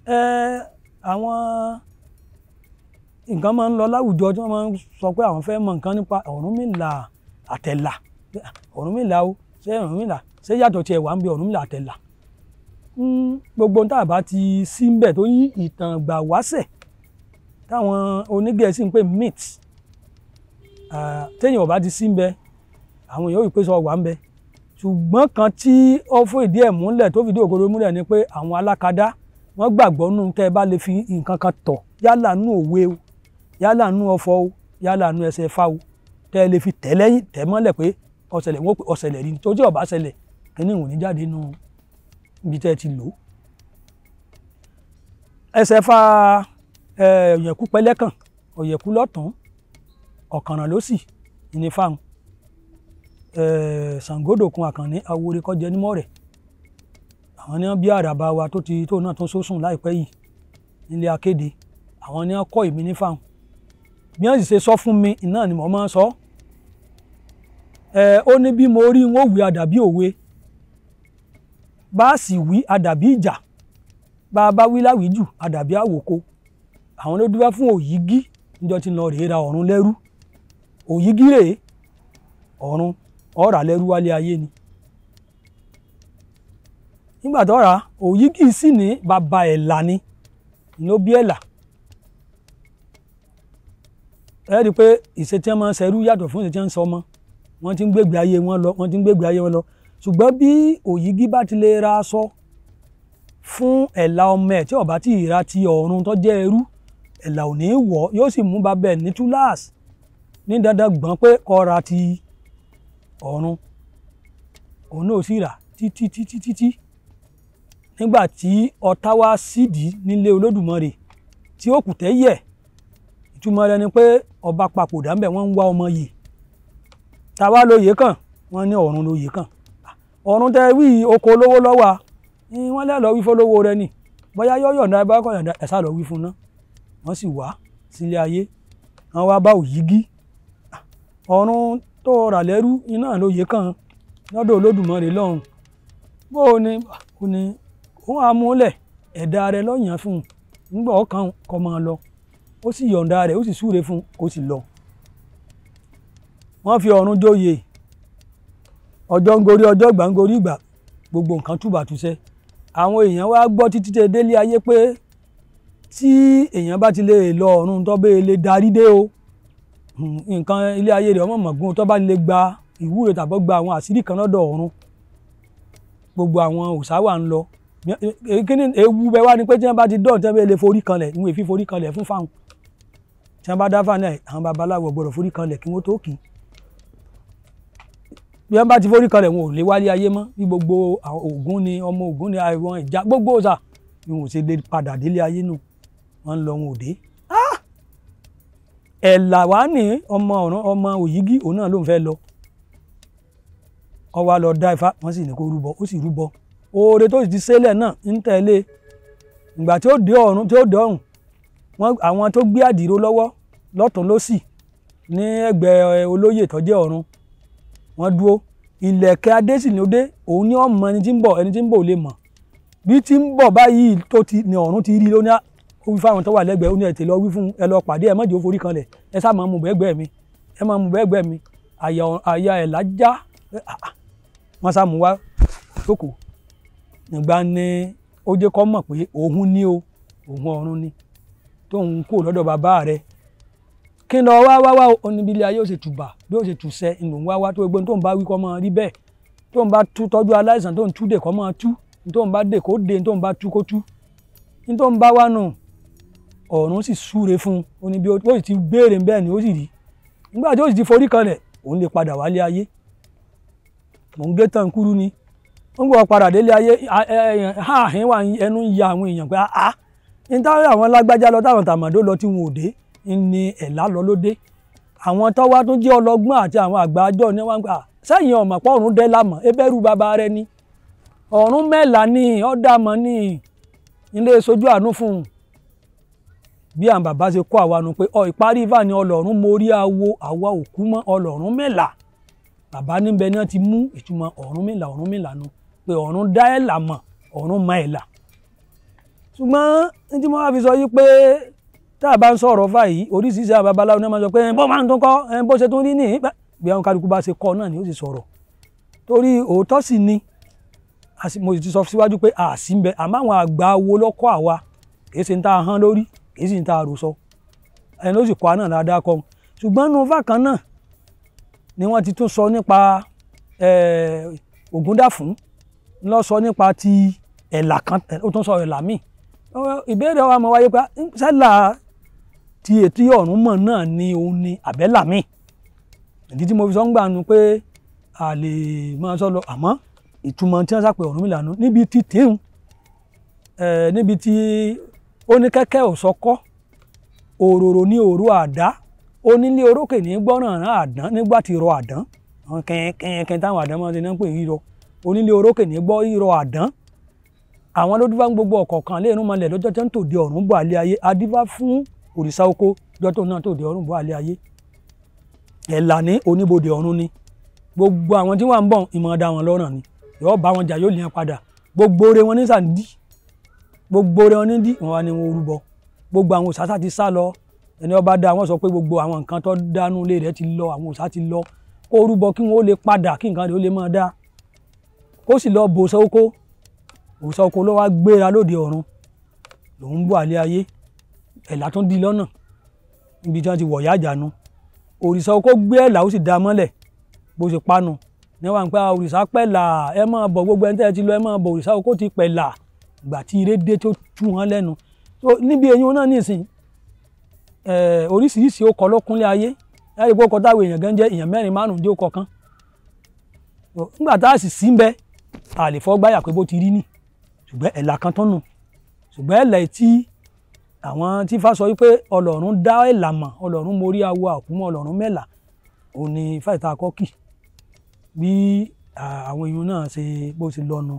àwọn nǹkan máa ń lọ láwùjọ tí wọ́n máa ń sọ pé àwọn fẹ́ mọ nǹkan nípa Ọ̀rúnmìlà àtẹ̀là. Ọ̀rúnmìlà o, ṣé Ọ̀rúnmìlà ṣé yàtọ̀ tiẹ̀ wà ń bí Ọ̀rúnmìlà àtẹ̀là. Gbogbo ohun tá a bá ti sí ń bẹ̀ tó yí ìtàn ìgbà wáṣẹ̀ táwọn onígẹ̀ẹ́sì ń pè myth, téèyàn ò bá ti sí ń bẹ̀ àwọn èèyàn ò rí pé sọ wà ń bẹ̀. Ṣùgbọ́n kan tí ó fún ìdí ẹ̀ múlẹ̀ tó fìdí òkodoro múlẹ̀ ni pé àwọn alákadá wọ́n gbàgbọ́ nù tẹ́ ẹ bá lè fi nǹkan kan tọ̀ yálà nù òwe o, yálà nù ọfọ̀ o, yálà nù ẹsẹ̀ Ifá o, tẹ́ ẹ lè fi tẹ̀ lẹ́yìn tẹ̀ mọ́lẹ̀ pé ọ̀sẹ̀lẹ̀ wọ́n pé ọ̀sẹ̀lẹ̀ rí tó tí ó bá ṣẹlẹ̀ kíní ìwò ní jáde nù ibi tẹ́ ẹ ti lò ó. ẹsẹ̀ Ifá ọ̀yẹ̀kú pẹlẹ́kàn, ọ̀yẹ̀kú lọ́tún, ọ̀kànràn lósì ní fáwọn Ṣàngódòkun Àkànní Awore kọjẹ nímọ̀ rẹ̀. Àwọn ní wọ́n bí àràbà wa tó náà tó sósùn láìpẹ́ yìí nílé akéde. Àwọn ní wọ́n kọ́ èmi ní fáwọn. Bí wọ́n sì ṣe sọ fún mi náà ni mo máa ń sọ. Ó ní bí mo rí wọn ò wí àdàbí òwe, bá a sì wí àdàbí ìjà, bá a bá wí láwìíjù àdàbí àwòko. Àwọn ló dúpẹ́ fún Òyígí níjọ́ tí ń lọ rèé ra ọ̀run lẹ́rú. Òyígí rèé ọ̀run ọ̀rà lẹ́rú wálé ayé ni. Nígbà tó rà Òyígí sì ní bàbá ẹ̀là ni ló bí ẹ̀là. Ẹ rí i pé ìṣe tí wọ́n máa ń ṣẹrú yàtọ̀ fún ìṣe tí wọ́n ń sọ ọmọ. Wọ́n ti ń gbégbé ayé wọn lọ, ṣùgbọ́n bí Òyígí bá ti lè ra aṣọ fún ẹ̀là ọmọ ẹ̀ tí ó bá ti ra ti ọ̀run tó jẹ́ ẹrú, ẹ̀là ò ní wọ̀, yóò sì mú bàbá ẹ̀ ní túláàsì ní dandan gbọ́n pé kó ra ti ọ̀run. Òun náà sì rà títí nígbà tí ọ̀tá wá sídìí nílé Olódùmarè tí ó kù tẹ́ yẹ̀. Ìtumọ̀ rẹ̀ ni pé ọba papòdà ń bẹ̀ wọ́n ń wá ọmọ yìí. Tàwa lóye kàn, wọ́n ní ọ̀run lóye kàn. Ọ̀run tẹ́ wí oko olówó lọ́wọ́ wọ́n lẹ́ lọ wí fólówó rẹ ni, bóyá yọ̀yọ̀ náà bá kọ̀ yọ̀ǹda ẹ̀ sá lọ wí fún náà. Wọ́n sì wá sílé ayé, wọ́n wá bá Òyígí. Ọ̀run tó rà lẹ́rú iná lóye kàn lọ́dọ̀ Olódùmarè lọ́hùn. Bó o ní òun àmúlẹ̀ ẹ̀dá rẹ̀ lọ́yàn fún un nígbà ọkàn kọ́ máa lọ, ó sì yọ̀ǹda rẹ̀ ó sì súre fún un kó sì lọ. Wọ́n fi ọ̀run jóyè, ọjọ́ ń gorí ọjọ́, ìgbà ń gorí ìgbà, gbogbo nǹkan túbàtúṣẹ́. Àwọn èèyàn wá gbọ́ títí tẹ délé ayé pé tí èèyàn bá ti lè lọ ọ̀run tó bẹ́ẹ̀ lè darí dé o, nǹkan ilé ayé rẹ̀ ọmọ mọ̀gún tó bá lè gba ìwúre tàbí gba àwọn àṣírí kan lọ́dọ̀ ọ̀run, gbogbo àwọn òòṣà wà ń lọ. Kíni ewu bẹ wá ni pé tí wọ́n bá ti dán tí wọ́n bẹ́ẹ̀ lè forí kanlẹ̀, ìwọ̀n èéfín forí kanlẹ̀ fún fáwọn. Tí wọ́n bá dá fáwọn náà, àwọn babaláwo gbọ́dọ̀ forí kanlẹ̀ kí wọ́n tó kì í. Bí wọ́n bá ti forí kanlẹ̀ wọn ò lè wálé ayé mọ́. Bí gbogbo Ògún ni ọmọ Ògún ni àwọn ìjà gbogbo òòṣà ni wọn ò ṣe lè padà délé ayé nù. Wọ́n ń lọ wọn ò dé. Ẹ̀là wá ní ọmọ Òyígí òun náà ló ń fẹ́ lọ. Ó wá lọ dá Ifá, wọ́n sì ní kó rúbọ, ó sì rúbọ. Oore tó sì ti ṣẹlẹ̀ náà ń tẹ̀lé. Ìgbà tí ó dé ọ̀run àwọn tó gbé àdìrò lọ́wọ́ lọ́tún lósì ní ẹgbẹ́ olóyè tó jẹ́ ọ̀run, wọ́n dúró. Ìlẹ̀kẹ̀ adé sì ní ó dé, òun ní ọmọ ẹni tí ń bọ̀ ò lè mọ̀. Bí tí ń bọ̀ báyìí ní ọ̀run ti rí lóní ó wí fáwọn tó wà lẹ́gbẹ̀ẹ́, ó ní ẹ tè lọ wí fún ẹ lọ pàdé ẹ má jẹ́ ó forí kanlẹ̀, ẹ sá máa mú bẹ́ẹ̀gbẹ́ mi, ẹ máa mú bẹ́ẹ̀gbẹ́ mi. Àyà ẹ̀ lájá, wọ́n sá mú wá tókò. Nígbà ní ó jẹ́ kó mọ̀ pé òun ní o, òun ọ̀run ni, tóun kò lọ́dọ̀ bàbá rẹ̀. Kí lọ wá ó ní bí ilé ayé ó ṣe tùbà bí ó ṣe tùṣẹ́ ìlú wá tó gbogbo tóun bá wí kó máa rí bẹ́ẹ̀, tóun bá tú tọ́jú aláìsàn tóun tú dè kó máa tú, tóun bá dè kó dè, tóun bá tú kó tú, tóun bá wá nù ọ̀run sì súre fún un. Ó ní bí ó sì ti béèrè bẹ́ẹ̀ ni ó sì rí. Nígbà tí ó sì ti forí kanlẹ̀ òun lè padà wálé ayé. Mò ń gé tán kúrú ni. Ó ń gbọ́ padà délé ayé wà ẹnu ń ya àwọn èèyàn pé ní táwọn àwọn lágbájá lọ táwọn tàmàdó lọ tí wọn ò dé ní ẹ̀là lọ ló dé. Àwọn tó wá tó jẹ́ ọlọ́gbọ́n àti àwọn àgbà àjọ ni wọ́n ń gbà sẹ́yìn ọmọ pọ̀ ọ̀run dẹ́ lámọ̀ ebẹ́rù bàbá rẹ ni ọ̀run mẹ́la ni ọ̀dàmọ̀ ni ilé sojú àánú fún un. Bí àwọn bàbá ṣe kọ́ àwa nu pé ìparí Ifá ni ọlọ́run mórí awo àwa òkú mọ́ ọlọ́run mẹ́la. Bàbá níbẹ̀ ni wọ́n ti mú ìtumọ̀ Ọ̀rúnmìlà nu pé ọ̀run dá ẹ̀là mọ̀ ọ̀run mọ ẹ̀là. ṣùgbọ́n ní tí mo wá fi sọ yìí pé tá a bá ń sọ̀rọ̀ Ifá yìí oríṣiríṣi àwọn babaláwo náà máa sọ pé bó máa ń tún kọ́ bó ṣe tún rí nìyí bí àwọn kálukú bá ṣe kọ́ náà ni ó sì sọ̀rọ̀ torí òótọ́ sì ni mo sì ti sọ síwájú pé àṣì ń bẹ àmọ́ àwọn àgbà wo lọ́kọ́ àwa kì í ṣe ń ta hán lórí kì í sì ń ta àròsọ ẹni ló sì kọ́ náà dáadáa kọ́ ṣùgbọ́n nínú Ifá kan náà ni wọ́n ti tún sọ nípa Ògúndáfún lọ sọ nípa ti ẹ̀là kan ó tún sọ ẹ̀là míì ìbéèrè wa máa wáyé pé sẹ́là ti ètí ọ̀run mọ̀ náà ni òun ni àbẹ́là míì ìdí tí mo fi sọ ń gbà nu pé a lè máa sọ lọ àmọ́ ìtumọ̀ tí wọ́n sá pé Ọ̀rúnmìlà nù níbi tí tìhùn níbi tí ó ní kẹ́kẹ́ òsọkọ́ òróró ní òru àdá onílé orókè ní gbọ́ràn àdán nígbà tí rọ àdán kẹ́kẹ́ táwọn àdán máa ń ṣe náà pè rírọ onílé orókè ní gbọ́ rírọ àdán àwọn ló dífá gbogbo ọ̀kọ̀ọ̀kan lé irúnmọlẹ̀ lọ́jọ́ tó ń tòde ọ̀run bọ̀ alẹ́ ayé adífá fún òrìṣà oko lọ́jọ́ tó náà tòde ọ̀run bọ̀ alẹ́ ayé ẹ̀là ní oníbodè ọ̀run ni gbogbo àwọn tí wọ́n ń bọ̀ ìmọ̀ dá wọn lọ́rùn ni yóò bá wọn jà yóò lè padà gbogbo oore wọn ní sàndí gbogbo oore wọn ní dí wọn wá ní wọn rúbọ gbogbo àwọn òṣàṣà ti sá lọ ẹni ọba dá wọn sọ pé gbogbo àwọn nǹkan tó dánú ilé rẹ̀ ti lọ àwọn òṣà ti lọ kó rúbọ kí wọn ó lè padà kí nǹkan rẹ̀ ó lè máa dá kó sì lọ bò sọ́kó òòṣà oko ló wá gbéra lóde ọ̀run lòun bọ̀ alẹ́ ayé ẹ̀là tún di lọ́nà níbi tí wọ́n ti wọ̀yá àjànú òrìṣà oko gbé ẹ̀là ó sì dá mọ́lẹ̀ bó ṣe pánu ní wàá ń pẹ́ òrìṣà pẹ̀là ẹ máa bọ̀ gbogbo ẹni tẹ́ ẹ ti lọ ẹ máa bọ̀ òrìṣà oko ti pẹ̀là ìgbà tí ire dé tó tú wọn lẹ́nu so níbi eyín náà nísìn oríṣiríṣi ó kọ lọ́kúnlé ayé láyé pé ó kọ táwọn èèyàn gan jẹ́ èèyàn 4-5 dé ó kọ kan nígbà tá a sì sí ń bẹ a lè fọ́ gbáyà pé bó ti rí nì ṣùgbọ́n ẹ̀là kan tó nù ṣùgbọ́n ẹ̀là tí àwọn tí Ifá sọ wípé Ọlọ́run dá ẹ̀là mọ̀ Ọlọ́run mórí awo àkúmọ̀ Ọlọ́run mẹ́là òun ni Ifá ìta kọ́kì bí àwọn èèyàn náà ṣe bó ṣe lọ́nu.